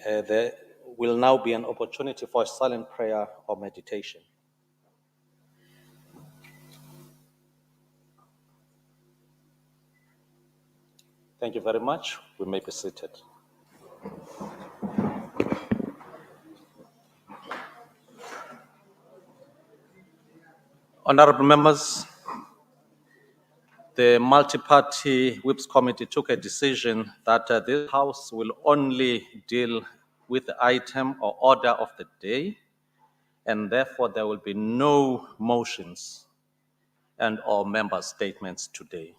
There will now be an opportunity for a silent prayer or meditation. Thank you very much. We may be seated. Honorable members, the multi-party whips committee took a decision that this House will only deal with the item or order of the day, and therefore there will be no motions and or member statements today.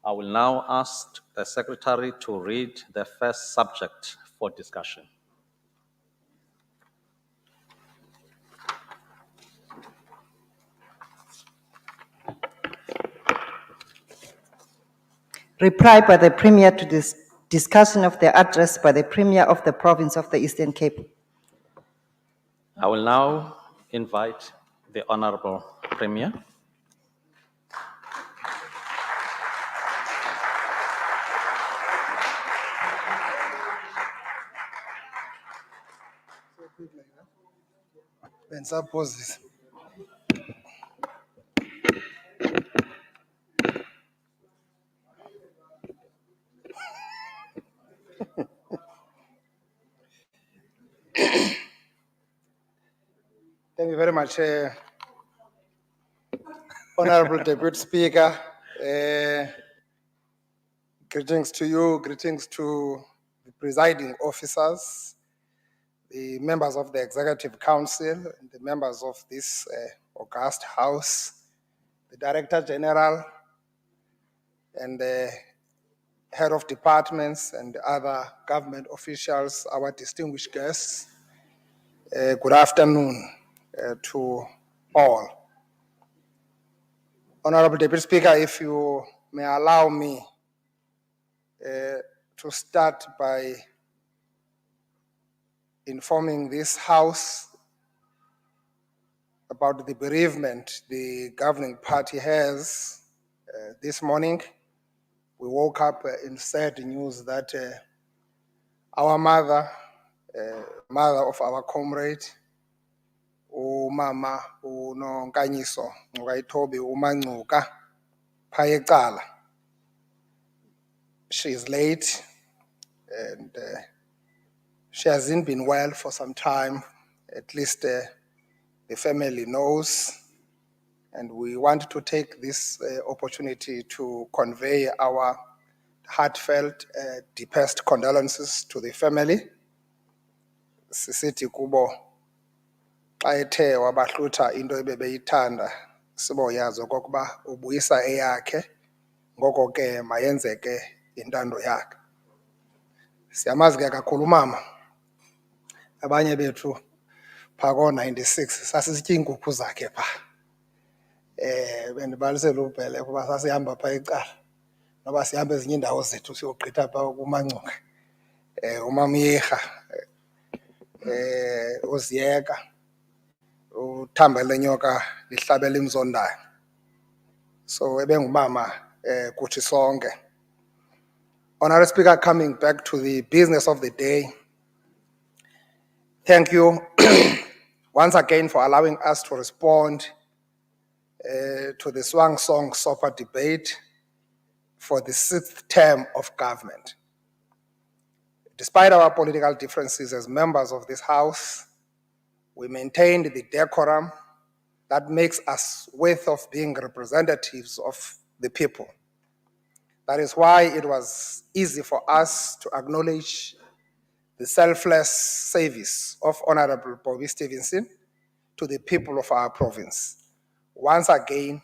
I will now ask the Secretary to read the first subject for discussion. Reply by the Premier to this discussion of the address by the Premier of the Province of the Eastern Cape. I will now invite the Honorable Premier. Thank you very much, Honorable Deputy Speaker. Greetings to you, greetings to the presiding officers, the members of the Executive Council, and the members of this august House, the Director General, and the head of departments and other government officials, our distinguished guests. Good afternoon to all. Honorable Deputy Speaker, if you may allow me to start by informing this House about the bereavement the governing party has this morning. We woke up in sad news that our mother of our comrade, Umama uNonkanyiso Ngwayithobi uMangcuka Phayecala. She is late and she hasn't been well for some time, at least the family knows, and we want to take this opportunity to convey our heartfelt, deepest condolences to the family. Sisithi kubo xa ethe wabahlutha into ebebeyithanda siboyazi okokuba ubuyisa eyakhe, ngoko ke mayenzeke intando yakhe. Siyamazi ke kakhulu umama, abanye bethu phako 96 sasisitya iinkukhu zakhe pha. Bendibalisela ubhele kuba sasihamba pha ecala noba sihamba ezinye iindawo zethu siyogqitha pha kuMangcuka. Umamyirha, uziyeka, uthambele nyoka lihlabela imzondayo. So ebengumama kuthi sonke. Honorable Speaker, coming back to the business of the day, thank you once again for allowing us to respond to the Swang Song Sopa debate for the 6th term of government. Despite our political differences as members of this House, we maintained the decorum that makes us worthy of being representatives of the people. That is why it was easy for us to acknowledge the selfless service of Honorable Bobby Stevenson to the people of our province. Once again,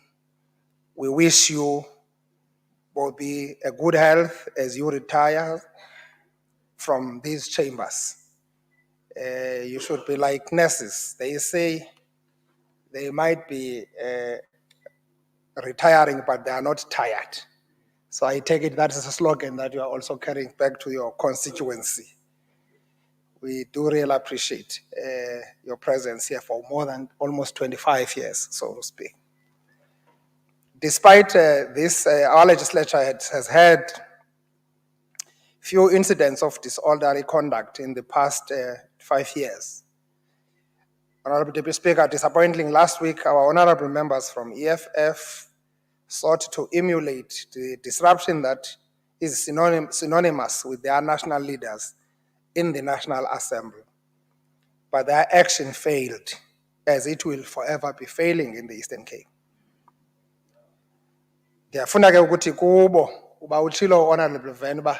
we wish you, Bobby, a good health as you retire from these chambers. You should be like nurses. They say they might be retiring, but they are not tired. So I take it that is a slogan that you are also carrying back to your constituency. We do really appreciate your presence here for more than almost 25 years, so to speak. Despite this, our legislature has had few incidents of disorderly conduct in the past 5 years. Honorable Deputy Speaker, disappointingly last week, our honorable members from EFF sought to emulate the disruption that is synonymous with their national leaders in the National Assembly. But their action failed, as it will forever be failing in the Eastern Cape. Ndiyafuna ke ukuthi kubo uba utshilo honorable Van ba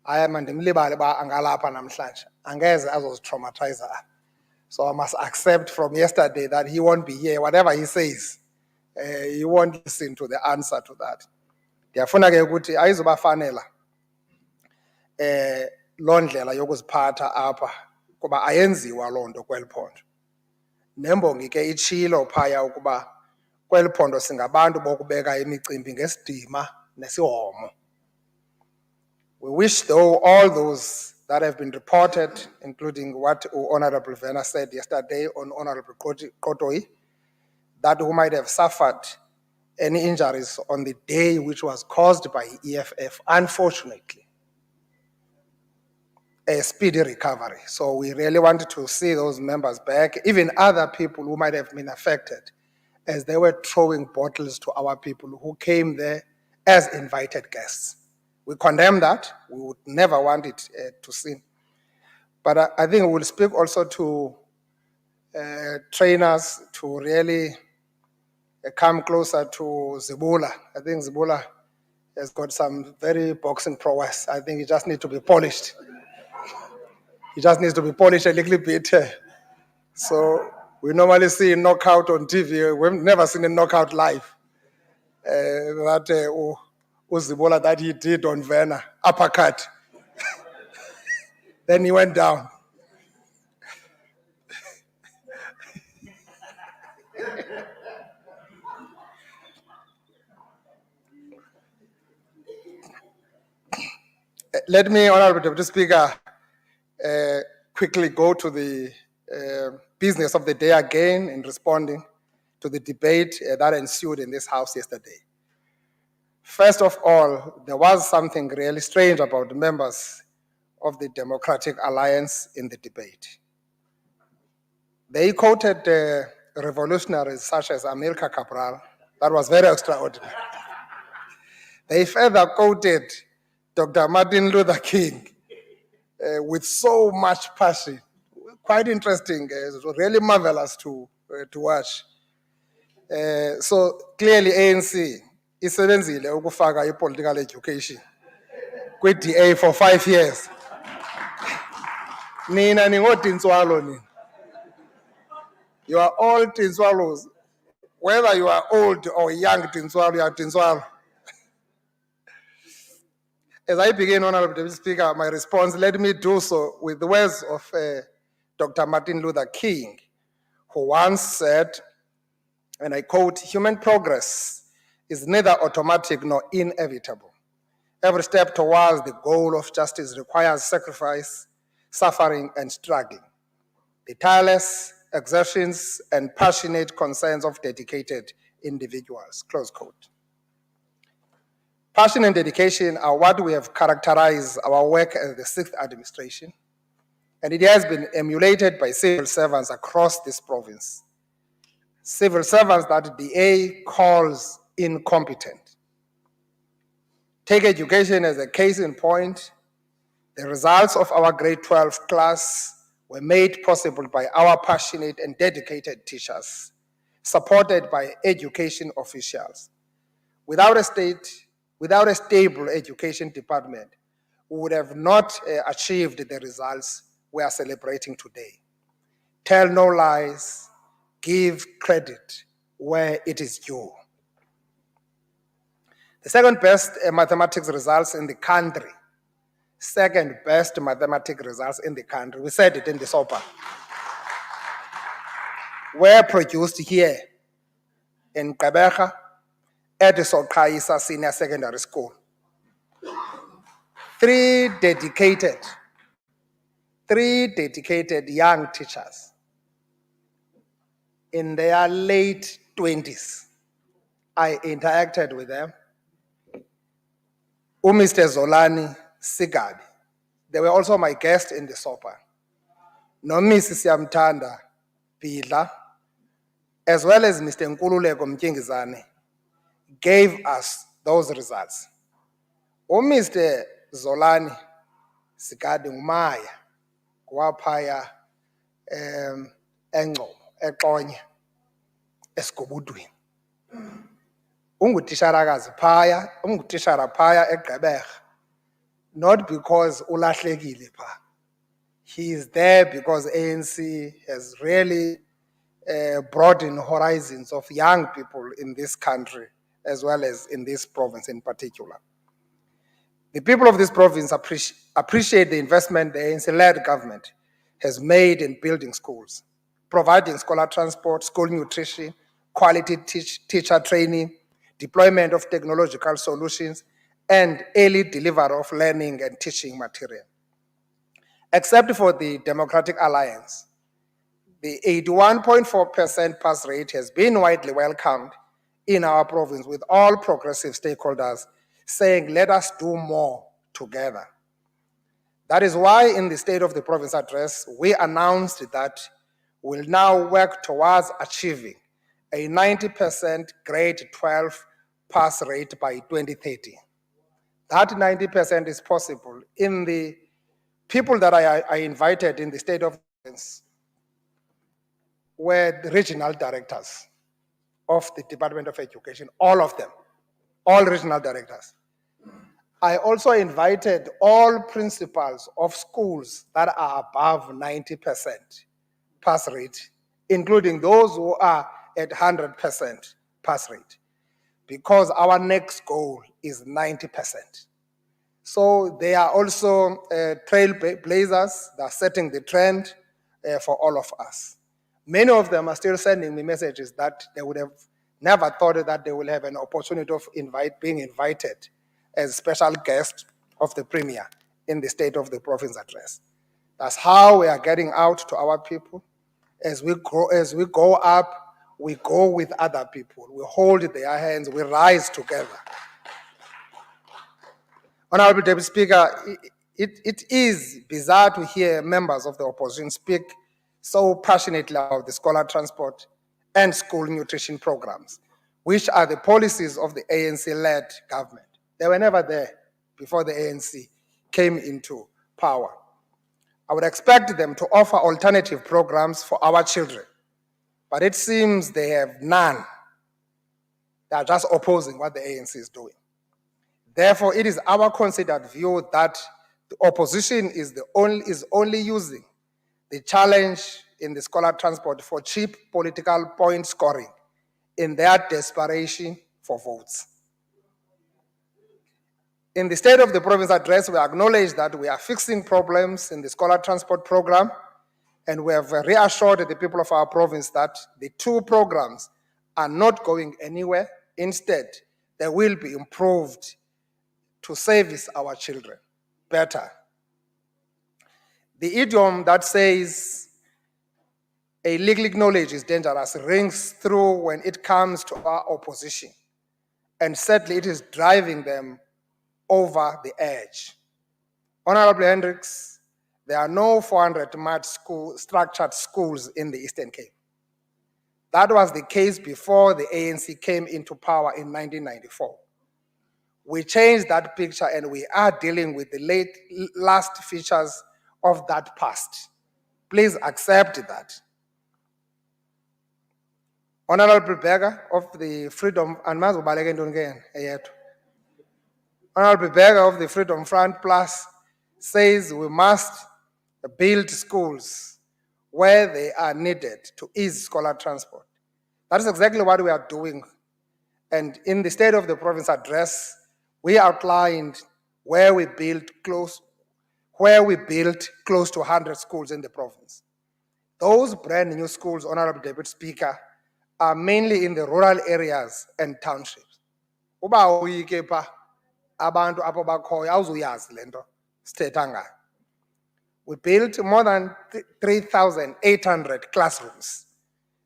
hayi mandimlibale ba angalapha namhlanje angeze azozitraumatize apha. So I must accept from yesterday that he won't be here. Whatever he says, he won't listen to the answer to that. Ndiyafuna ke ukuthi ayizubafanela loo ndlela yokuziphatha apha kuba ayenziwa loo nto kweli phondo. Nembongi ke itshilo phaya ukuba kweli phondo singabantu bokubeka imicimbi ngesidima nesihomo. We wish though all those that have been reported, including what Honorable Vena said yesterday on Honorable Kotoi, that who might have suffered any injuries on the day which was caused by EFF, unfortunately, a speedy recovery. So we really wanted to see those members back, even other people who might have been affected, as they were throwing bottles to our people who came there as invited guests. We condemn that. We would never want it to see. But I think we will speak also to trainers to really come closer to Zibula. I think Zibula has got some very boxing prowess. I think he just needs to be polished. He just needs to be polished a little bit. So we normally see a knockout on TV. We've never seen a knockout live. Uzibola that he did on Werner, uppercut. Then he went down. Let me, Honorable Deputy Speaker, quickly go to the business of the day again in responding to the debate that ensued in this House yesterday. First of all, there was something really strange about the members of the Democratic Alliance in the debate. They quoted revolutionaries such as Amilcar Cabral. That was very extraordinary. They further quoted Dr. Martin Luther King with so much passion. Quite interesting. It was really marvelous to watch. So clearly, ANC isebenzile ukufaka i-political education kwi-DA for 5 years. Nina ningotintswalo nina. You are all tintswalos. Whether you are old or young tintswalo, you are tintswalo. As I begin, Honorable Deputy Speaker, my response, let me do so with the words of Dr. Martin Luther King, who once said, and I quote, "Human progress is neither automatic nor inevitable. Every step towards the goal of justice requires sacrifice, suffering, and struggling. The tireless exertions and passionate concerns of dedicated individuals," close quote. Passion and dedication are what we have characterized our work as the 6th administration, and it has been emulated by civil servants across this province. Civil servants that the DA calls incompetent. Take education as a case in point. The results of our grade 12 class were made possible by our passionate and dedicated teachers, supported by education officials. Without a stable education department, we would have not achieved the results we are celebrating today. Tell no lies, give credit where it is due. The second best mathematics results in the country, second best mathematics results in the country, we said it in the SOPA, were produced here in Gqeberha at the Soqaisa Senior Secondary School. Three dedicated young teachers in their late 20s. I interacted with them. Mr. Zolani Sigabi, They were also my guests in the SOPA. No Mrs. Yamtanda Pidla, as well as Mr. Nkululeko Mtyengizane, gave us those results. Mr. Zolani Sikadi Umaya, Kwapaya Engcobo, eXonye, eSigubudweni. Ungutitsharakazi phaya, ungutitshala phaya eGqeberha, not because ulahlekile pha. He is there because ANC has really broadened horizons of young people in this country, as well as in this province in particular. The people of this province appreciate the investment the ANC-led government has made in building schools, providing scholar transport, school nutrition, quality teacher training, deployment of technological solutions, and early delivery of learning and teaching material. Except for the Democratic Alliance, the 81.4% pass rate has been widely welcomed in our province, with all progressive stakeholders saying, let us do more together. That is why in the State of the Province address, we announced that we'll now work towards achieving a 90% grade 12 pass rate by 2030. That 90% is possible in the people that I invited in the State of the Province were the regional directors of the Department of Education, all of them, all regional directors. I also invited all principals of schools that are above 90% pass rate, including those who are at 100% pass rate, because our next goal is 90%. So they are also trailblazers. They are setting the trend for all of us. Many of them are still sending me messages that they would have never thought that they will have an opportunity of being invited as special guest of the Premier in the State of the Province address. That's how we are getting out to our people. As we go up, we go with other people. We hold their hands, we rise together. Honorable Deputy Speaker, it is bizarre to hear members of the opposition speak so passionately about the scholar transport and school nutrition programs, which are the policies of the ANC-led government. They were never there before the ANC came into power. I would expect them to offer alternative programs for our children, but it seems they have none. They are just opposing what the ANC is doing. Therefore, it is our considered view that the opposition is only using the challenge in the scholar transport for cheap political point scoring in their desperation for votes. In the State of the Province address, we acknowledge that we are fixing problems in the scholar transport program, and we have reassured the people of our province that the two programs are not going anywhere. Instead, they will be improved to service our children better. The idiom that says a legal knowledge is dangerous rings through when it comes to our opposition, and certainly it is driving them over the edge. Honorable Hendricks, there are no 400 structured schools in the Eastern Cape. That was the case before the ANC came into power in 1994. We changed that picture and we are dealing with the last features of that past. Please accept that. Honorable Berger of the Freedom and Honorable Berger of the Freedom Front Plus says we must build schools where they are needed to ease scholar transport. That is exactly what we are doing. And in the State of the Province address, we outlined where we built close to 100 schools in the province. Those brand new schools, Honorable Deputy Speaker, are mainly in the rural areas and townships. We built more than 3,800 classrooms,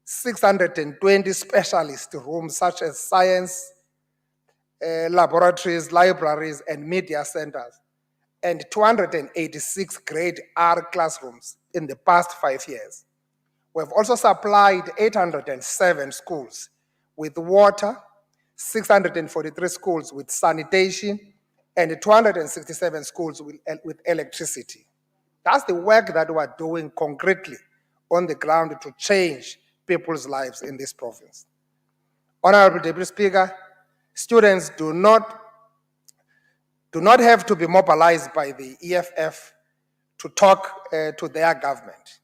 620 specialist rooms such as science, laboratories, libraries, and media centers, and 286 grade R classrooms in the past 5 years. We've also supplied 807 schools with water, 643 schools with sanitation, and 267 schools with electricity. That's the work that we're doing concretely on the ground to change people's lives in this province. Honorable Deputy Speaker, students do not have to be mobilized by the EFF to talk to their government.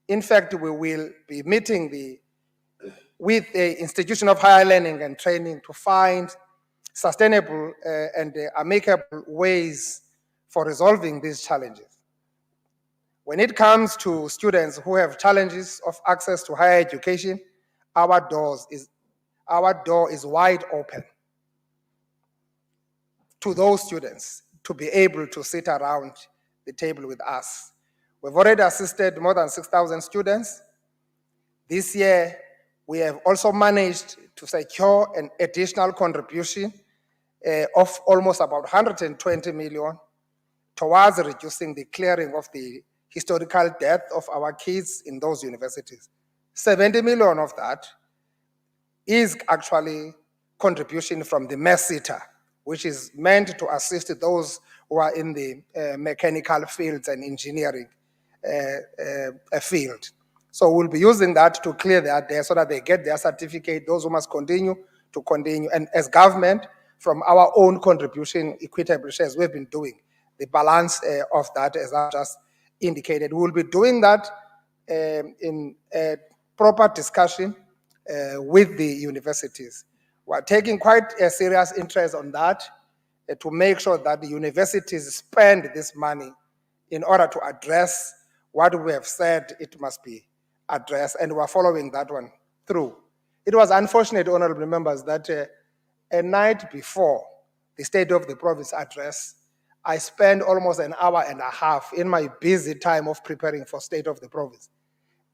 In fact, we will be meeting with the Institution of Higher Learning and Training to find sustainable and amicable ways for resolving these challenges. When it comes to students who have challenges of access to higher education, our door is wide open to those students to be able to sit around the table with us. We've already assisted more than 6,000 students. This year, we have also managed to secure an additional contribution of almost about 120 million towards reducing the clearing of the historical debt of our kids in those universities. 70 million of that is actually contribution from the MESITA, which is meant to assist those who are in the mechanical fields and engineering field. So we'll be using that to clear their debt so that they get their certificate, those who must continue to continue. And as government, from our own contribution, equitable shares, we've been doing the balance of that, as I just indicated. We'll be doing that in proper discussion with the universities. We're taking quite a serious interest on that to make sure that the universities spend this money in order to address what we have said it must be addressed, and we're following that one through. It was unfortunate, honorable members, that a night before the State of the Province address, I spent almost an hour and a half in my busy time of preparing for State of the Province,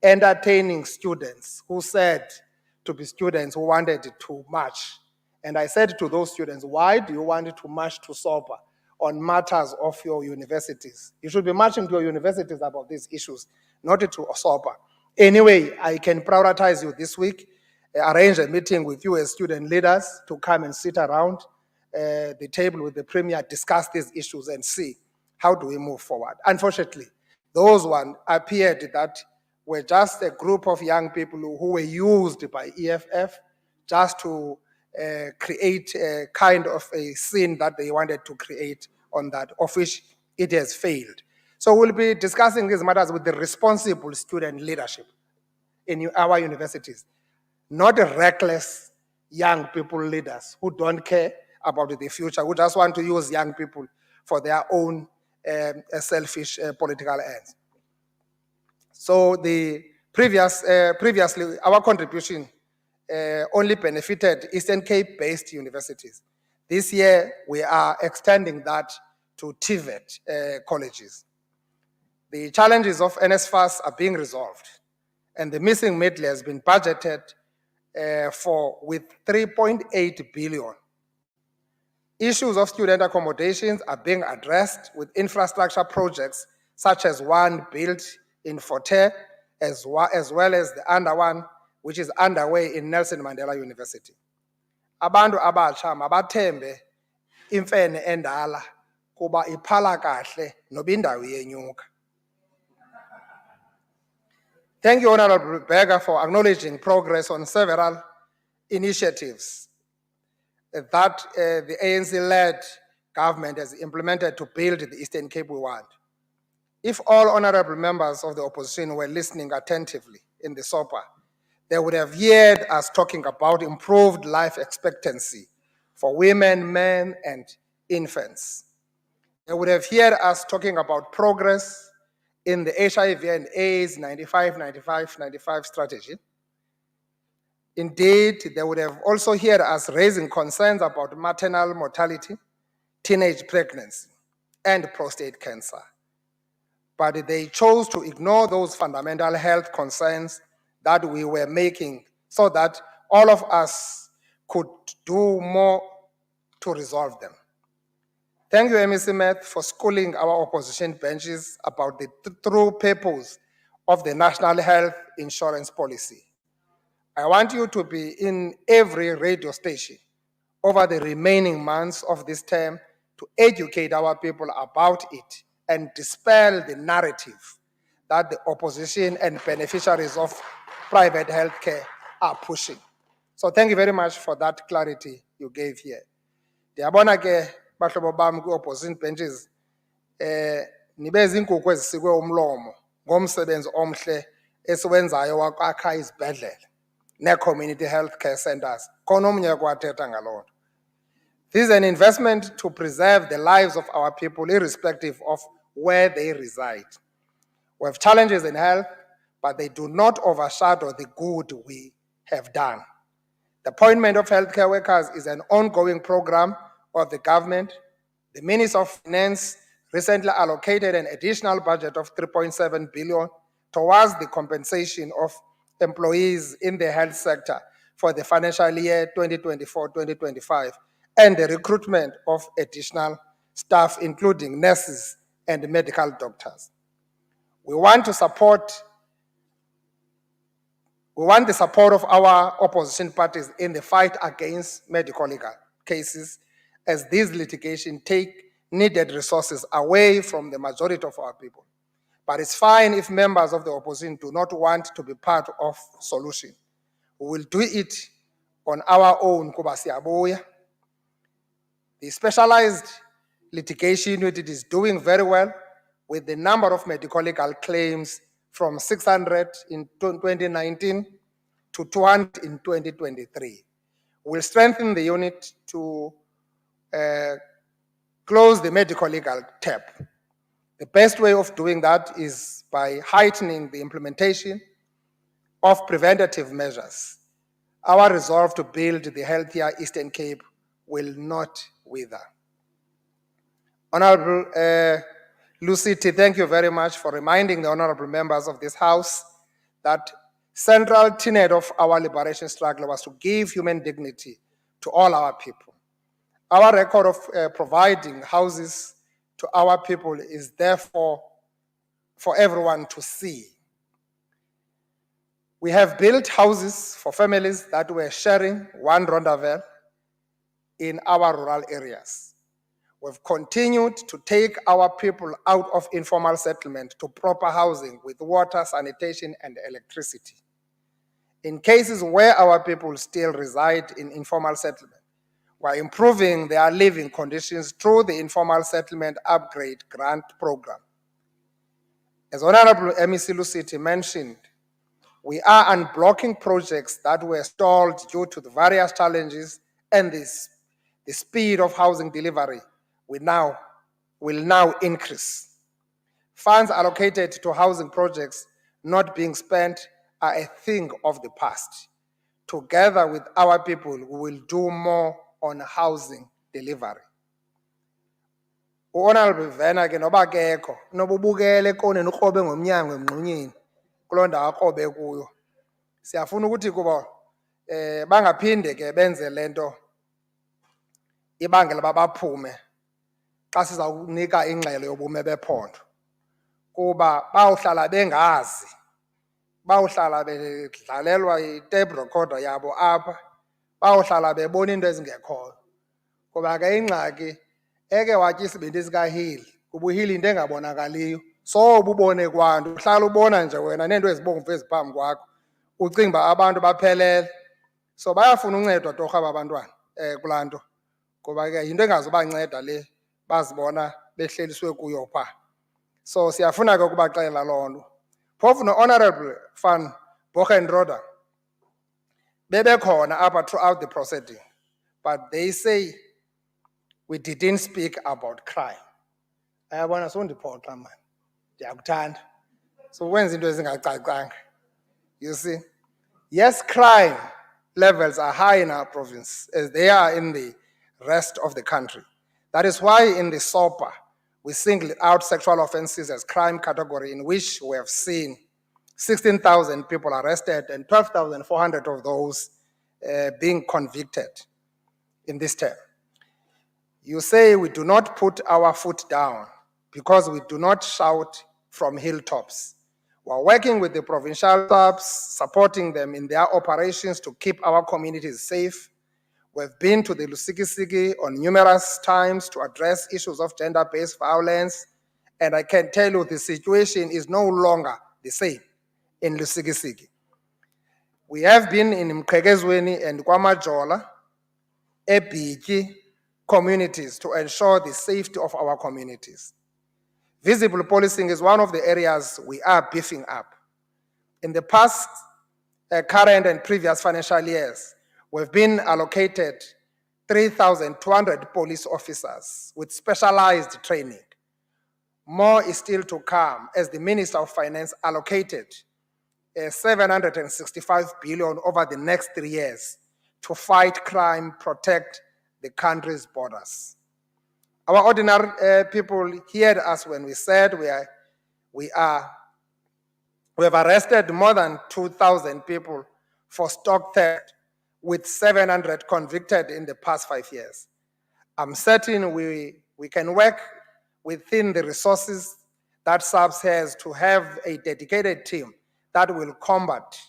entertaining students who said to be students who wanted to march. And I said to those students, why do you want to march to SOPA on matters of your universities? You should be marching to your universities about these issues, not to SOPA. Anyway, I can prioritize you this week, arrange a meeting with you as student leaders to come and sit around the table with the Premier, discuss these issues and see how do we move forward. Unfortunately, those ones appeared that were just a group of young people who were used by EFF just to create a kind of a scene that they wanted to create on that, of which it has failed. So we'll be discussing these matters with the responsible student leadership in our universities, not reckless young people leaders who don't care about the future, who just want to use young people for their own selfish political ends. So the previously, our contribution only benefited Eastern Cape-based universities. This year, we are extending that to TVET colleges. The challenges of NSFAS are being resolved, and the missing medley has been budgeted for with 3.8 billion. Issues of student accommodations are being addressed with infrastructure projects such as one built in Forte, as well as the other one which is underway in Nelson Mandela University. Abantu abatsha mabathembe imfene endala kuba iphala kahle noba indawo iyenyuka. Thank you, Honorable Berger, for acknowledging progress on several initiatives that the ANC-led government has implemented to build the Eastern Cape we want. If all honorable members of the opposition were listening attentively in the SOPA, they would have heard us talking about improved life expectancy for women, men, and infants. They would have heard us talking about progress in the HIV and AIDS 95-95-95 strategy. Indeed, they would have also heard us raising concerns about maternal mortality, teenage pregnancy, and prostate cancer. But they chose to ignore those fundamental health concerns that we were making so that all of us could do more to resolve them. Thank you, MEC Math, for schooling our opposition benches about the true purpose of the National Health Insurance Policy. I want you to be in every radio station over the remaining months of this term to educate our people about it and dispel the narrative that the opposition and beneficiaries of private healthcare are pushing. So thank you very much for that clarity you gave here. Ndiyabona ke bahlobo bami ku-opposition benches nibe zinkukhu ezisikwe umlomo ngomsebenzi omhle esiwenzayo wakwakha izibhedlele ne-community health care centers. Khona omnye kwathetha ngaloo nto. This is an investment to preserve the lives of our people irrespective of where they reside. We have challenges in health, but they do not overshadow the good we have done. The appointment of healthcare workers is an ongoing program of the government. The Minister of Finance recently allocated an additional budget of 3.7 billion towards the compensation of employees in the health sector for the financial year 2024-2025 and the recruitment of additional staff, including nurses and medical doctors. We want the support of our opposition parties in the fight against medical legal cases, as these litigation take needed resources away from the majority of our people. But it's fine if members of the opposition do not want to be part of solution. We will do it on our own, kuba siyabuya. The specialized litigation unit is doing very well, with the number of medical legal claims from 600 in 2019 to 200 in 2023. We'll strengthen the unit to close the medical legal tap. The best way of doing that is by heightening the implementation of preventative measures. Our resolve to build the healthier Eastern Cape will not wither. Honorable Lucity, thank you very much for reminding the honorable members of this House that central tenet of our liberation struggle was to give human dignity to all our people. Our record of providing houses to our people is therefore for everyone to see. We have built houses for families that were sharing one rondavel in our rural areas. We've continued to take our people out of informal settlement to proper housing with water, sanitation, and electricity. In cases where our people still reside in informal settlement, we're improving their living conditions through the Informal Settlement Upgrade Grant Program. As Honorable MEC Lucity mentioned, we are unblocking projects that were stalled due to the various challenges and the speed of housing delivery will now increase. Funds allocated to housing projects not being spent are a thing of the past. Together with our people, we will do more on housing delivery. Honorable Vena ke noba kekho nobubukele koneni ukrobe ngomnyango emnqonyeni kulonda akrobe kuyo. Siyafuna ukuthi kuba bangaphinde ke benze lento ibangela babaphume xa sizawunika ingxelo yobume bephondo. Kuba bawuhlala bengazi, bawuhlala bedlalelwa i-tape recorder yabo apha, bawuhlala bebona into ezingekhoyo. Kuba ke ingxaki eke watya isibindi sikahili, kuba uhili into engabonakaliyo. So ububone kwanto, uhlala ubona nje wena neento ezibomvu eziphambi kwakho, ucinga uba abantu baphelele. So bayafuna uncedwa torho aba bantwana kulaa nto, kuba ke yinto engazubanceda le bazibona behleliswe kuyo phaa. So siyafuna ke ukubaxelela loo nto. Phofu no-Honorable Van Bochenroda bebekhona apha throughout the proceeding, but they say we didn't speak about crime. Ayabona sondiphoxa mani, ndiyakuthanda. So wenza into ezingacacanga. You see? Yes, crime levels are high in our province as they are in the rest of the country. That is why in the SOPA, we singled out sexual offenses as crime category in which we have seen 16,000 people arrested and 12,400 of those being convicted in this term. You say we do not put our foot down because we do not shout from hilltops. We're working with the provincial subs, supporting them in their operations to keep our communities safe. We've been to the Lusikisiki on numerous times to address issues of gender-based violence, and I can tell you the situation is no longer the same in Lusikisiki. We have been in Mqhekezweni and KwaMajola, eBhityi communities to ensure the safety of our communities. Visible policing is one of the areas we are beefing up. In the past, current and previous financial years, we've been allocated 3,200 police officers with specialized training. More is still to come as the Minister of Finance allocated 765 billion over the next 3 years to fight crime, protect the country's borders. Our ordinary people heard us when we said we have arrested more than 2,000 people for stock theft, with 700 convicted in the past 5 years. I'm certain we can work within the resources that SAPS has to have a dedicated team that will combat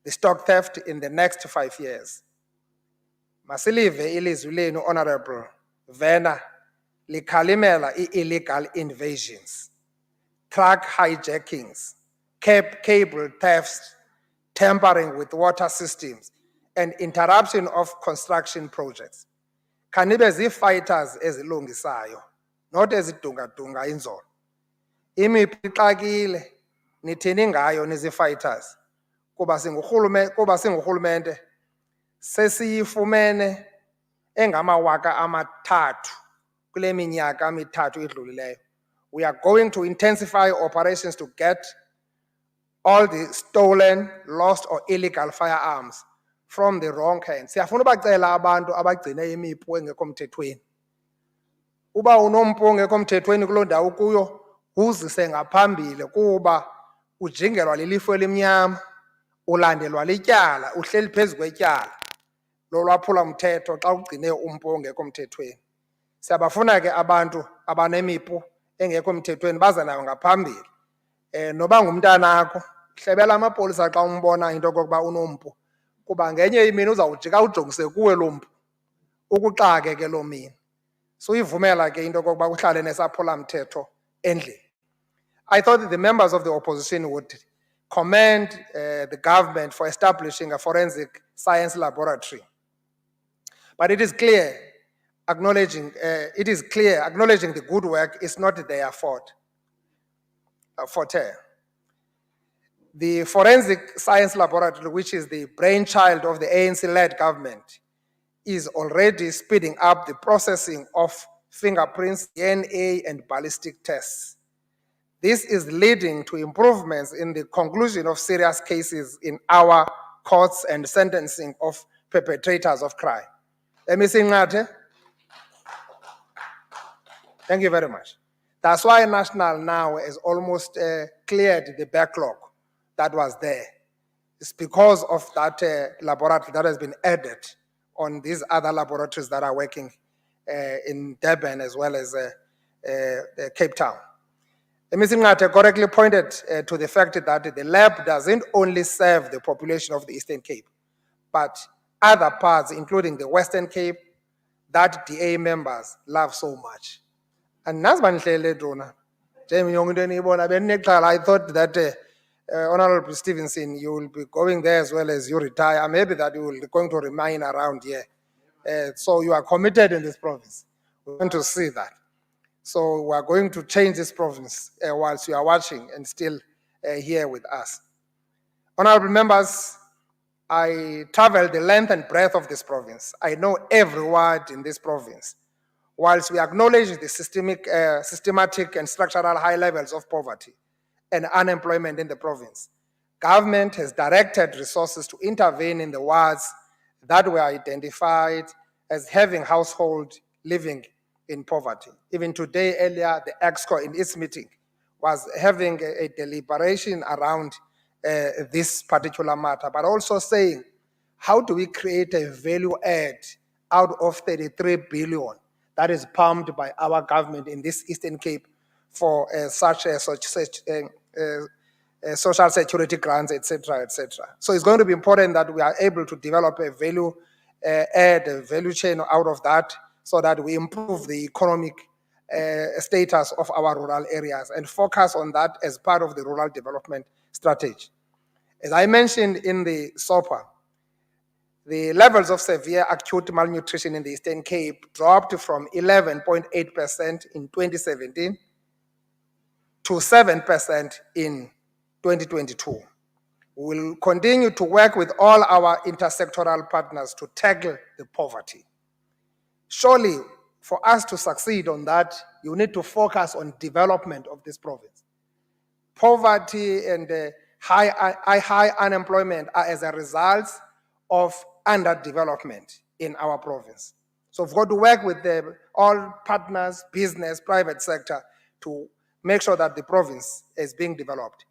the stock theft in the next 5 years. Masilive ilizwi lenu, Honorable Vena, likhalimela illegal invasions, truck hijackings, cable thefts, tampering with water systems, and interruption of construction projects. Kanibe zi-fighters ezilungisayo, not ezidunga-dunga inzolo. Imiphi ixakile nithini ngayo nizi-fighters kuba singurhulumente sesiyifumene engama-3,000 kule minyaka mithathu idlulileyo. We are going to intensify operations to get all the stolen, lost or illegal firearms from the wrong hands. Siyafuna ubacela abantu abagcine imipu engekho mthethweni. Uba unompu ongekho mthethweni kuloo ndawo kuyo, uzise ngaphambili kuba ujingelwa lilifu elimnyama, ulandelwa lityala, uhleli phezu kwetyala lolwaphula mthetho xa ugcine umpu ongekho mthethweni. Siyabafuna ke abantu abanemipu engekho mthethweni baze nayo ngaphambili. Noba ngumntanakho, hlebela amapolisa xa umbona into okokuba unompu, kuba ngenye imini uzawujika ujongise kuwe lo mpu, ukuxake ke loo mini. Suyivumela ke into okokuba uhlale nesaphula mthetho endlini. I thought that the members of the opposition would commend the government for establishing a forensic science laboratory. But it is clear, acknowledging the good work is not their forte. The Forensic Science Laboratory, which is the brainchild of the ANC-led government, is already speeding up the processing of fingerprints, DNA, and ballistic tests. This is leading to improvements in the conclusion of serious cases in our courts and sentencing of perpetrators of crime. MEC Ngate? Thank you very much. That's why National now has almost cleared the backlog that was there. It's because of that laboratory that has been added on these other laboratories that are working in Durban as well as Cape Town. Mr. Ngate correctly pointed to the fact that the lab doesn't only serve the population of the Eastern Cape, but other parts, including the Western Cape, that DA members love so much. And I thought that Honorable Stevenson, you will be going there as well as you retire. Maybe that you will be going to remain around here. So you are committed in this province. We want to see that. So we are going to change this province whilst you are watching and still here with us. Honorable members, I traveled the length and breadth of this province. I know every word in this province. Whilst we acknowledge the systematic and structural high levels of poverty and unemployment in the province, government has directed resources to intervene in the wards that were identified as having households living in poverty. Even today, earlier, the EXCO in its meeting was having a deliberation around this particular matter, but also saying, how do we create a value add out of 33 billion that is pumped by our government in this Eastern Cape for such social security grants, etc., etc. So it's going to be important that we are able to develop a value add, a value chain out of that, so that we improve the economic status of our rural areas and focus on that as part of the rural development strategy. As I mentioned in the SOPA, the levels of severe acute malnutrition in the Eastern Cape dropped from 11.8% in 2017 to 7% in 2022. We will continue to work with all our intersectoral partners to tackle the poverty. Surely, for us to succeed on that, you need to focus on development of this province. Poverty and high unemployment are as a result of underdevelopment in our province. So we've got to work with all partners, business, private sector, to make sure that the province is being developed.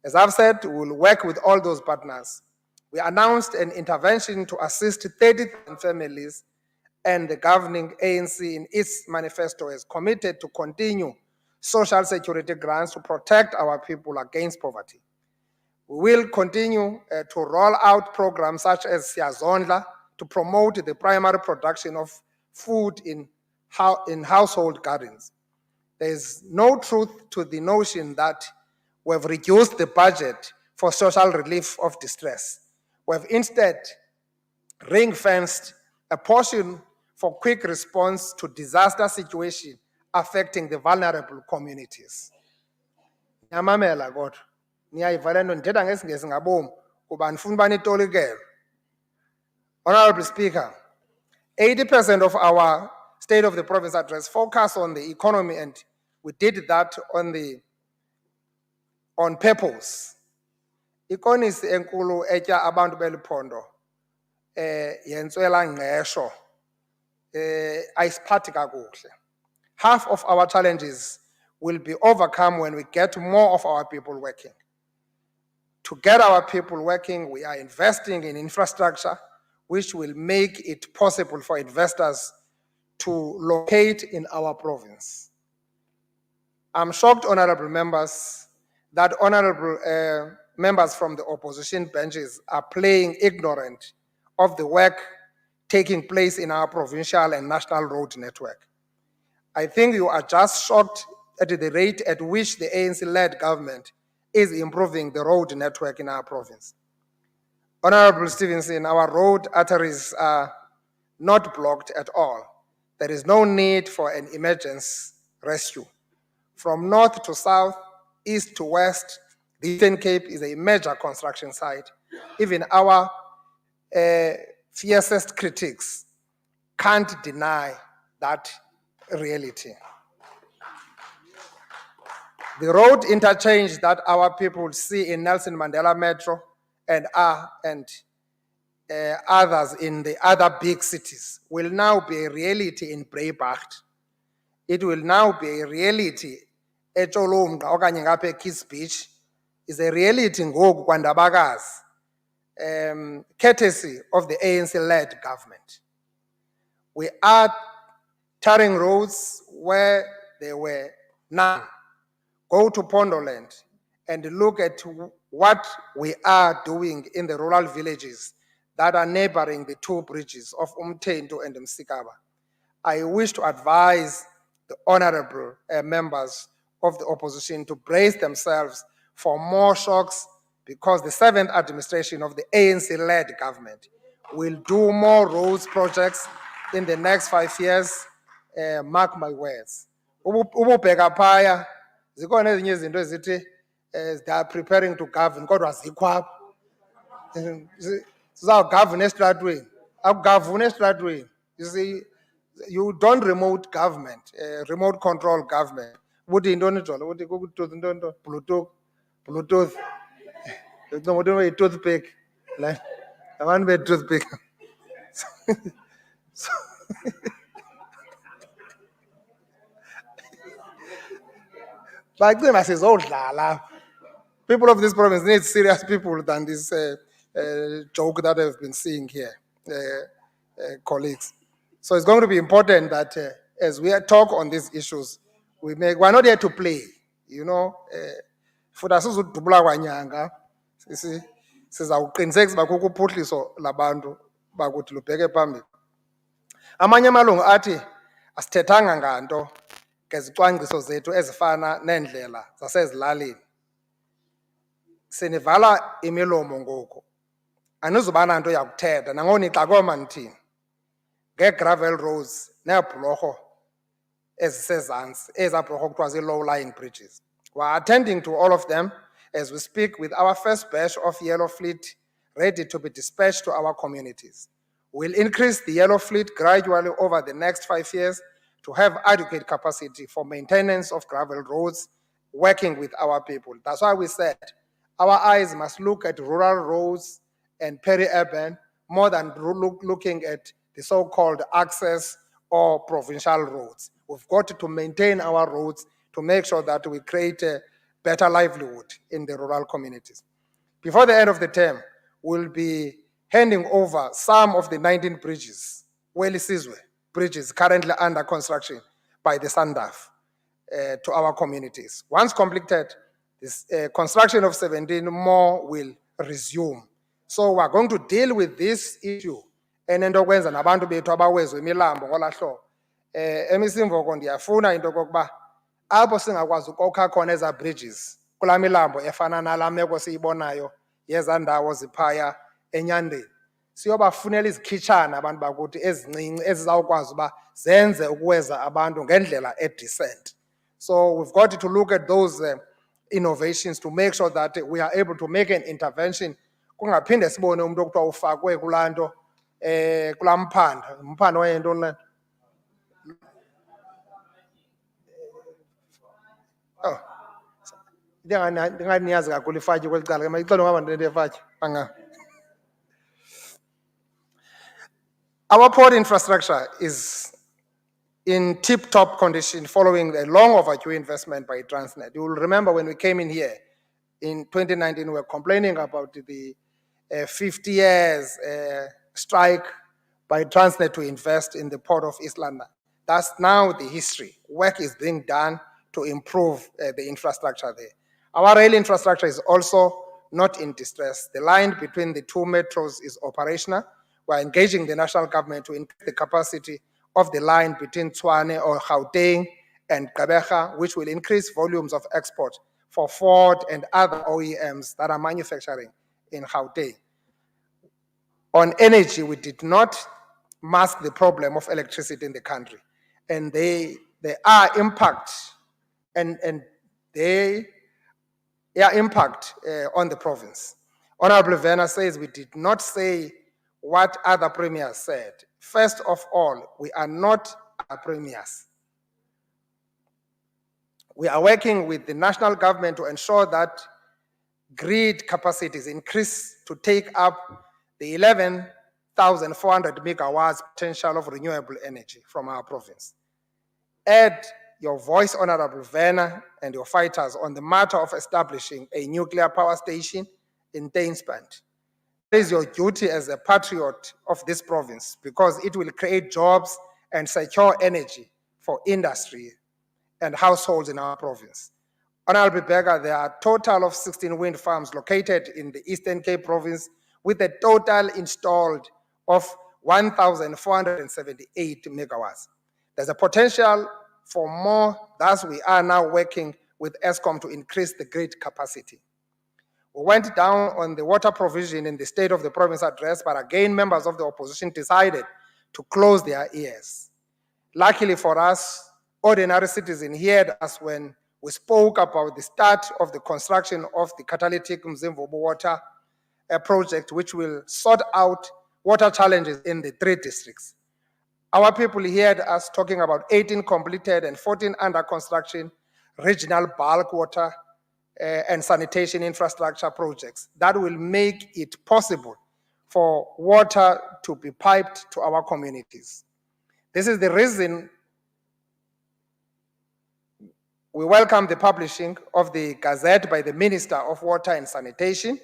As I've said, we'll work with all those partners. We announced an intervention to assist 30,000 families, and the governing ANC in its manifesto is committed to continue social security grants to protect our people against poverty. We will continue to roll out programs such as Siyazondla to promote the primary production of food in household gardens. There is no truth to the notion that we've reduced the budget for social relief of distress. We've instead ring-fenced a portion for quick response to disaster situations affecting the vulnerable communities. Nyamamela kodwa niyayivala nto ndithetha ngesingesi ngabomu kuba ndifuna uba nitolikele. Honorable Speaker, 80% of our State of the Province address focus on the economy, and we did that on purpose. Ikonisi enkulu etya abantu beliphondo yentswela ngqesho ayisiphathi kakuhle. Half of our challenges will be overcome when we get more of our people working. To get our people working, we are investing in infrastructure which will make it possible for investors to locate in our province. I'm shocked, honorable members, that honorable members from the opposition benches are playing ignorant of the work taking place in our provincial and national road network. I think you are just shocked at the rate at which the ANC-led government is improving the road network in our province. Honorable Stevenson, our road arteries are not blocked at all. There is no need for an emergency rescue. From north to south, east to west, the Eastern Cape is a major construction site. Even our fiercest critics can't deny that reality. The road interchange that our people see in Nelson Mandela Metro and others in the other big cities will now be a reality in Breybacht. It will now be a reality at Cholomga okanye ngapha Kiss Beach. Is a reality ngoku kwaNdabakazi, courtesy of the ANC-led government. We are tarring roads where there were none. Go to Pondoland and look at what we are doing in the rural villages that are neighboring the two bridges of Umthento and Msikaba. I wish to advise the honorable members of the opposition to brace themselves for more shocks, because the 7th administration of the ANC-led government will do more roads projects in the next 5 years. Mark my words. Ububheka phaya zikhona ezinye izinto ezithi they are preparing to govern kodwa zikho apha. Sizawugavana esitratweni, akugavuna esitratweni. You see, you don't remote government, remote control government. Ubuthi yintoni ijolo, ubuthi kukutooth Bluetooth. No, what do we toothpick? Like, I want to be toothpick. But then I says, oh, people of this province need serious people than this joke that I've been seeing here, colleagues. So it's going to be important that as we talk on these issues, we're not here to play, you know. Futhi asizudubula kwanyanga, sizawuqinisekisa uba kukho uphuhliso labantu bakuthi lubheke phambili. Amanye amalungu athi asithethanga nganto ngezicwangciso zethu ezifana neendlela zasezilalini. Sinivala imilomo ngoku. Anizuba nanto yakuthetha nangona ixakoma nithini. Nge-gravel roads neebhlorho ezisezantsi, ezabhlorho kuthiwa zii-low-lying bridges. We're attending to all of them as we speak with our first batch of yellow fleet ready to be dispatched to our communities. We'll increase the yellow fleet gradually over the next 5 years to have adequate capacity for maintenance of gravel roads, working with our people. That's why we said our eyes must look at rural roads and peri-urban more than looking at the so-called access or provincial roads. We've got to maintain our roads to make sure that we create a better livelihood in the rural communities. Before the end of the term, we'll be handing over some of the 19 bridges, Welisizwe bridges currently under construction by the SANDAF to our communities. Once completed, this construction of 17 more will resume. So we're going to deal with this issue. Enento kwenza nabantu bethu abawezwe imilambo ngolahlo. Emisimvoko ndiyafuna into kokuba apho singakwazi ukokha khona eza bridges kula milambo efana nala meko siyibonayo yeza ndawo ziphaya enyandeni. Siyobafunela izikhitshana abantu bakuthi ezincinci ezizawukwazi uba zenze ukuweza abantu ngendlela edecent. So we've got to look at those innovations to make sure that we are able to make an intervention. Kungaphinde sibone umuntu okuthiwa ufakwe kulaa nto kulaa mphanda wayentoni le. Oh, ndinganiyazi kakhulu ifatyi kweli cala ke mayixelwe ngabantu lento yefatyi anga. Our port infrastructure is in tip-top condition following a long overdue investment by Transnet. You will remember when we came in here in 2019, we were complaining about the 50 years strike by Transnet to invest in the port of East London. That's now the history. Work is being done to improve the infrastructure there. Our rail infrastructure is also not in distress. The line between the two metros is operational. We're engaging the national government to increase the capacity of the line between Tshwane or Gauteng and Gqeberha, which will increase volumes of export for Ford and other OEMs that are manufacturing in Gauteng. On energy, we did not mask the problem of electricity in the country. And they are impact on the province. Honorable Werner says we did not say what other premiers said. First of all, we are not premiers. We are working with the national government to ensure that grid capacities increase to take up the 11,400 megawatts potential of renewable energy from our province. Add your voice, Honorable Werner, and your fighters on the matter of establishing a nuclear power station in Tainspan. It is your duty as a patriot of this province because it will create jobs and secure energy for industry and households in our province. Honorable Berger, there are a total of 16 wind farms located in the Eastern Cape province with a total installed of 1,478 megawatts. There's a potential for more, thus we are now working with ESCOM to increase the grid capacity. We went down on the water provision in the State of the Province address, but again, members of the opposition decided to close their ears. Luckily for us, ordinary citizens heard us when we spoke about the start of the construction of the catalytic Mzimvubu water project, which will sort out water challenges in the 3 districts. Our people heard us talking about 18 completed and 14 under construction regional bulk water and sanitation infrastructure projects that will make it possible for water to be piped to our communities. This is the reason we welcome the publishing of the Gazette by the Minister of Water and Sanitation,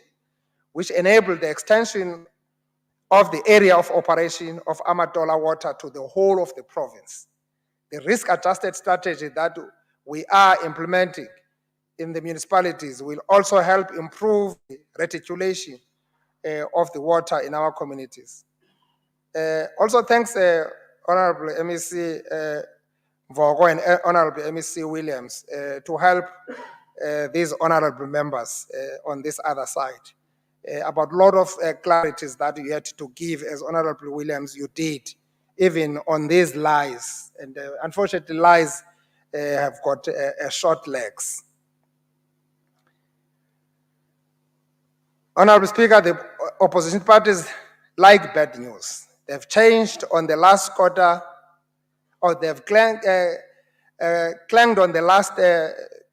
which enabled the extension of the area of operation of Amatola Water to the whole of the province. The risk-adjusted strategy that we are implementing in the municipalities will also help improve the reticulation of the water in our communities. Also, thanks Honorable MEC Vogo and Honorable MEC Williams to help these honorable members on this other side about a lot of clarities that you had to give, as Honorable Williams you did, even on these lies. And unfortunately, lies have got short legs. Honorable Speaker, the opposition parties like bad news. They've changed on the last quarter, or they've clanged on the last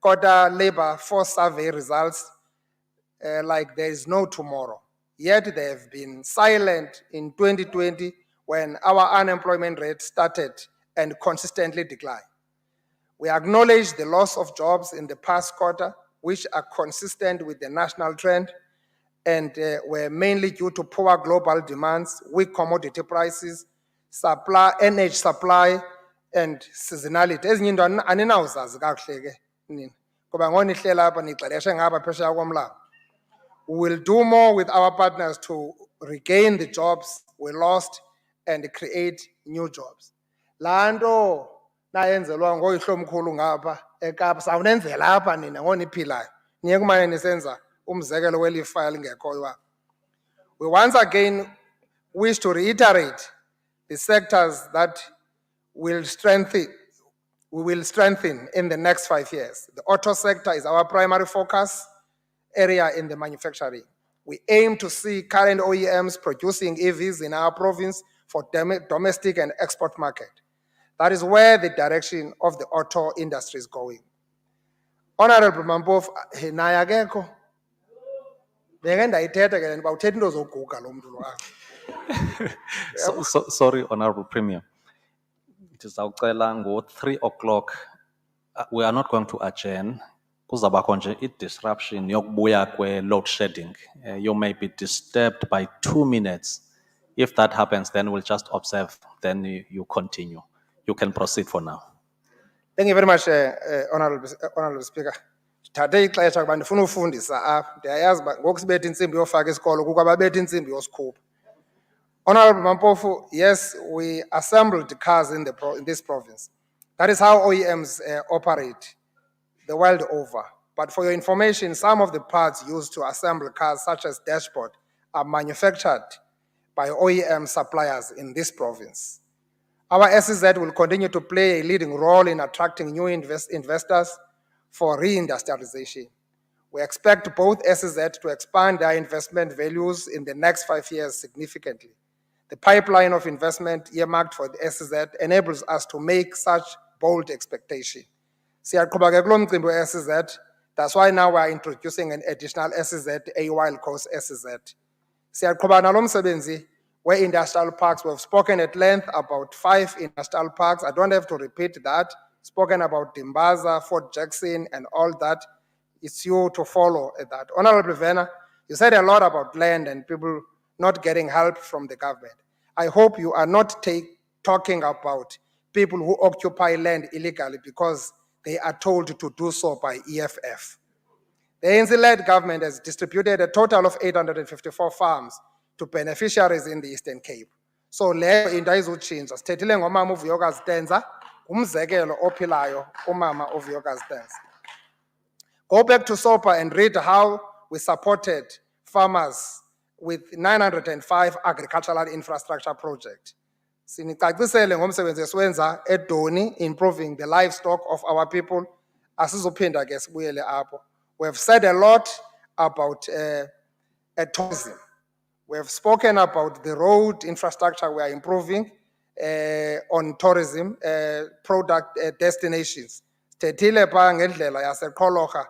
quarter labor force survey results like there is no tomorrow. Yet they have been silent in 2020 when our unemployment rate started and consistently declined. We acknowledge the loss of jobs in the past quarter, which are consistent with the national trend, and were mainly due to poor global demands, weak commodity prices, supply, energy supply, and seasonality. Ezinye into aninawuzazi kakuhle ke nina. Kuba ngona ihlela apha nixeleshe ngapha phesheya komlambo. We will do more with our partners to regain the jobs we lost and create new jobs. Lando nayenzelwa ngoyihlomkhulu ngapha eKapa sawunenzela apha nina ngoniphilayo. Niye kumane nisenza umzekelo welifa lingekhoyo. We once again wish to reiterate the sectors that we will strengthen in the next 5 years. The auto sector is our primary focus area in the manufacturing. We aim to see current OEMs producing EVs in our province for domestic and export market. That is where the direction of the auto industry is going. Honorable Mampofu, naye akekho. Beke ndayithetha ke ndiba uthetha into zoguga lo mntu lo apha. Sorry, Honorable Premier. It is awucela ngo 3 o'clock. We are not going to adjourn. Kuzabakho nje i-disruption yokubuya kwe-load shedding. You may be disturbed by 2 minutes. If that happens, then we'll just observe, then you continue. You can proceed for now. Thank you very much, Honorable Speaker. Thathe ixesha kuba ndifuna ufundisa apha. Ndiyayazi uba ngoku sibetha intsimbi yofaka isikolo kukho ababetha intsimbi yosikhupha. Honorable Mampofu, yes, we assembled cars in this province. That is how OEMs operate the world over. But for your information, some of the parts used to assemble cars, such as dashboard, are manufactured by OEM suppliers in this province. Our SEZ will continue to play a leading role in attracting new investors for reindustrialization. We expect both SEZ to expand their investment values in the next 5 years significantly. The pipeline of investment earmarked for the SEZ enables us to make such bold expectation. Siyaqhubeka ke kulo mcimbi we-SEZ. That's why now we are introducing an additional SEZ, a Wild Coast SEZ. Siyaqhubeka nalo msebenzi where industrial parks. We have spoken at length about 5 industrial parks. I don't have to repeat that. Spoken about Dimbaza, Fort Jackson, and all that. It's you to follow that. Honorable Vena, you said a lot about land and people not getting help from the government. I hope you are not talking about people who occupy land illegally because they are told to do so by EFF. The ANC-led government has distributed a total of 854 farms to beneficiaries in the Eastern Cape. So leyo into ayizutshintsha. Sithethile ngomama uVuyokazi Tenza, umzekelo ophilayo umama uVuyokazi Tenza. Go back to SOPA and read how we supported farmers with 905 agricultural infrastructure projects. Sinicacisele ngomsebenzi esiwenza eDoni improving the livestock of our people. Asizophinda ke sibuyele apho. We have said a lot about tourism. We have spoken about the road infrastructure we are improving on tourism product destinations. Sithethile pha ngendlela yaseQhologa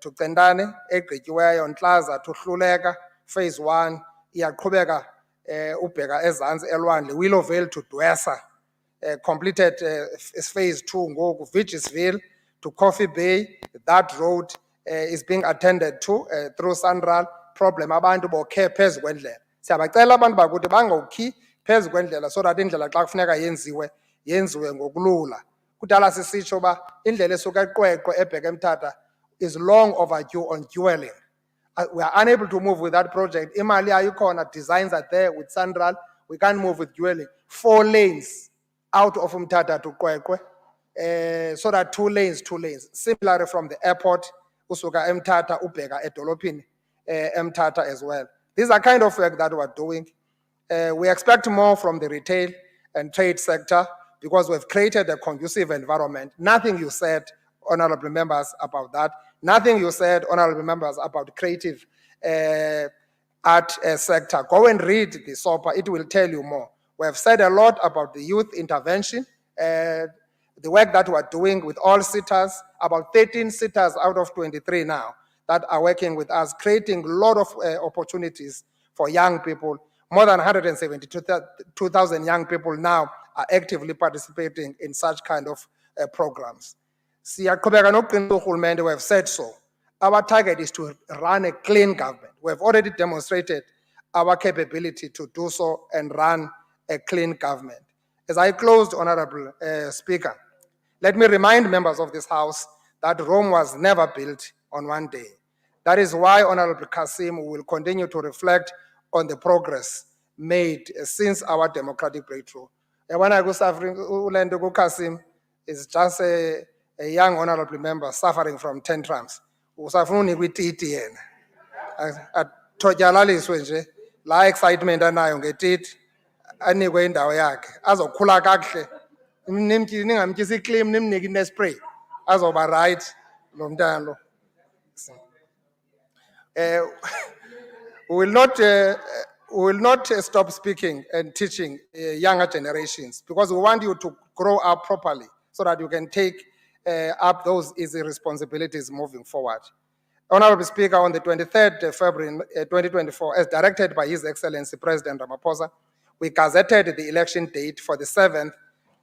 to Cendane egqityiweyo Nhlaza to Hluleka phase 1 iyaqhubeka ubheka ezantsi elwandle Willowvale to Dwesa completed phase 2 ngoku Vigisville to Coffee Bay. That road is being attended to through Sanral. Problem abantu bokhe phezu kwendlela. Siyabacela abantu bakuthi bangokhi phezu kwendlela so that indlela xa kufuneka yenziwe ngokulula. Kudala sisitsho ba indlela esuka eQweqwe ebheka eMthatha is long overdue on dueling. We are unable to move with that project. Imali ayikhona, designs are there with Sandral. We can't move with dueling. 4 lanes out of Umtata to Kwekwe. So that 2 lanes. Similarly from the airport, usuka Mtata, ubheka edolopini, Mtata as well. These are kind of work that we're doing. We expect more from the retail and trade sector because we've created a conducive environment. Nothing you said, honorable members, about that. Nothing you said, honorable members, about creative art sector. Go and read the SOPA, it will tell you more. We have said a lot about the youth intervention, the work that we're doing with all sitters, about 13 sitters out of 23 now that are working with us, creating a lot of opportunities for young people. More than 172,000 young people now are actively participating in such kind of programs. Siyaqhubeka nokuqinisa urhulumente, we have said so. Our target is to run a clean government. We have already demonstrated our capability to do so and run a clean government. As I closed, Honorable Speaker, let me remind members of this House that Rome was never built on one day. That is why, Honorable Kasim, will continue to reflect on the progress made since our democratic breakthrough. And when I go suffering, Ulendo Kasim is just a young honorable member suffering from tantrums. Usafuni kwititi yena. Athotyalaliswe nje la excitement anayo ngetiti anikwe indawo yakhe azokhula kakuhle. Ningamtyisi iclaim nimnike nespray azoba right lo mntana lo. We will not stop speaking and teaching younger generations because we want you to grow up properly so that you can take up those easy responsibilities moving forward. Honorable Speaker, on the 23rd February 2024, as directed by His Excellency President Ramaphosa, we gazetted the election date for the 7th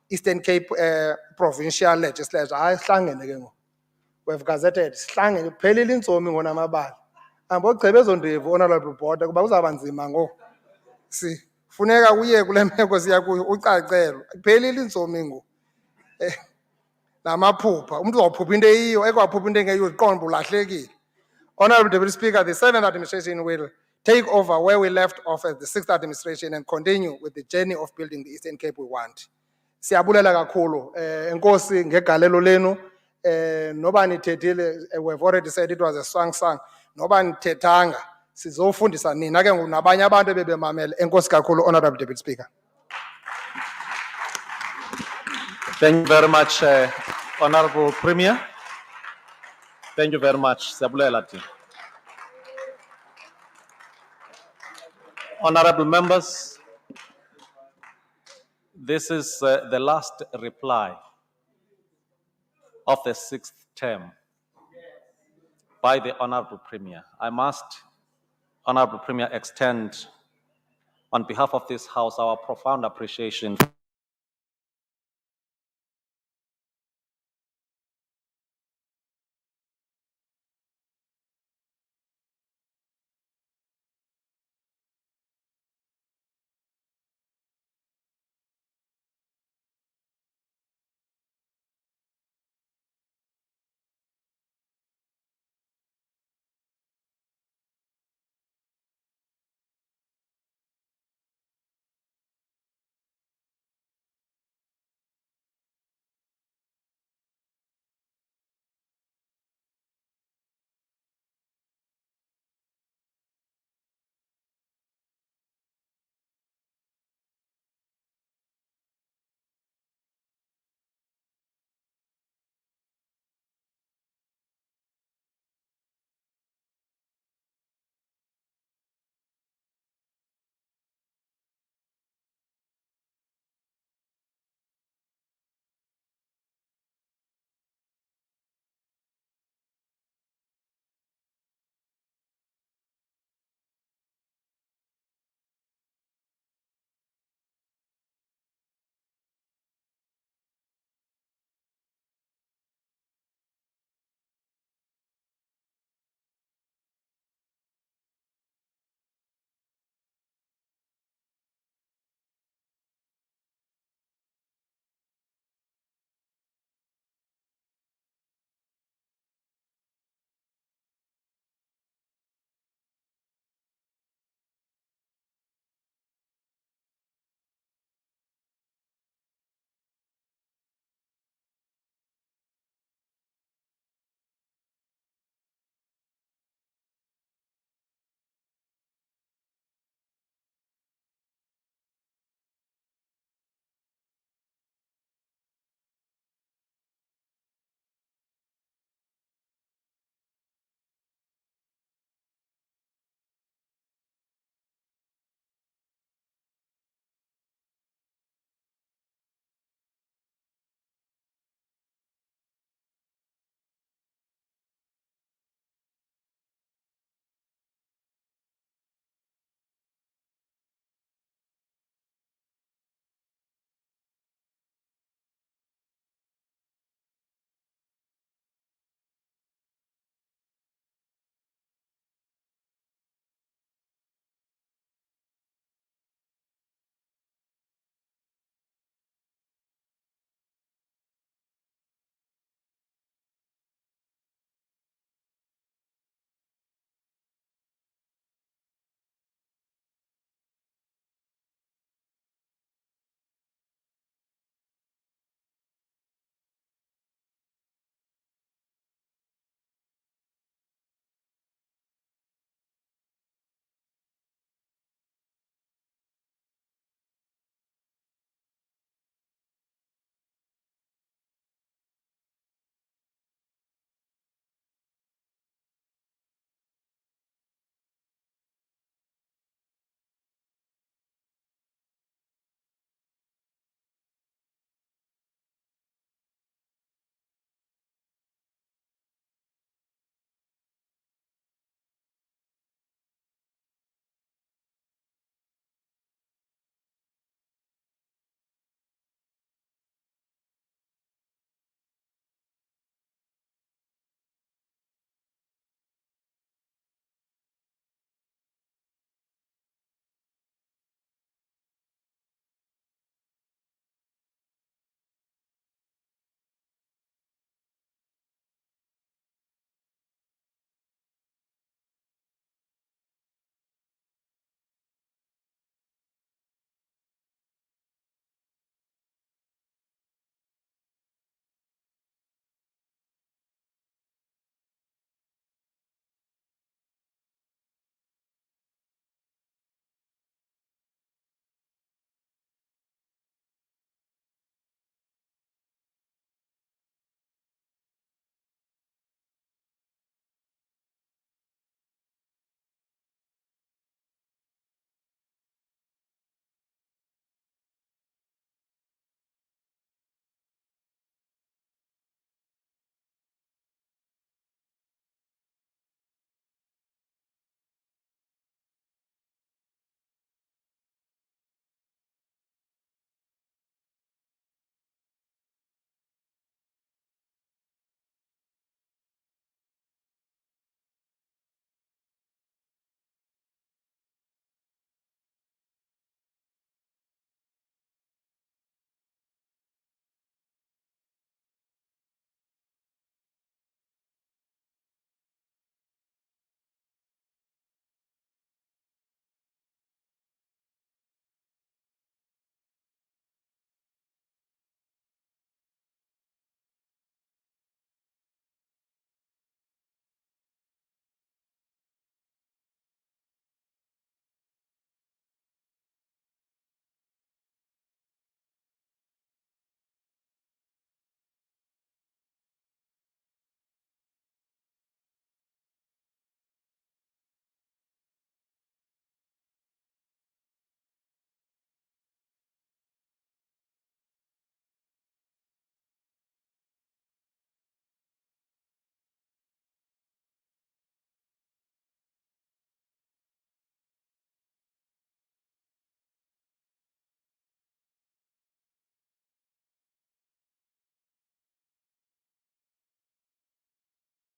Eastern Cape Provincial Legislature. We've gazetted, pelile intsomi ngona amabali. Ambogcebe ezondevu, Honorable Board, kuba uzaba nzima ngo. Funeka uye kule meko siya kuyo ucacelwe. Pelile intsomi ngo. Namaphupha, umuntu uzawuphupha into eyiyo, ekwaphupha into engeyiyo uziqonda ulahlekile. Honorable Deputy Speaker, the 7th administration will take over where we left off as the 6th administration and continue with the journey of building the Eastern Cape we want. Siyabulela kakhulu, enkosi ngegalelo lenu, noba nithethile, we've already said it was a song, noba nithethanga, sizofundisa nina ke nabanye abantu ebebemamele. Enkosi kakhulu, Honorable Deputy Speaker. Thank you very much, Honorable Premier. Thank you very much. Siyabulela thina. Honorable members, this is the last reply of the 6th term by the Honorable Premier. I must, Honorable Premier, extend on behalf of this House our profound appreciation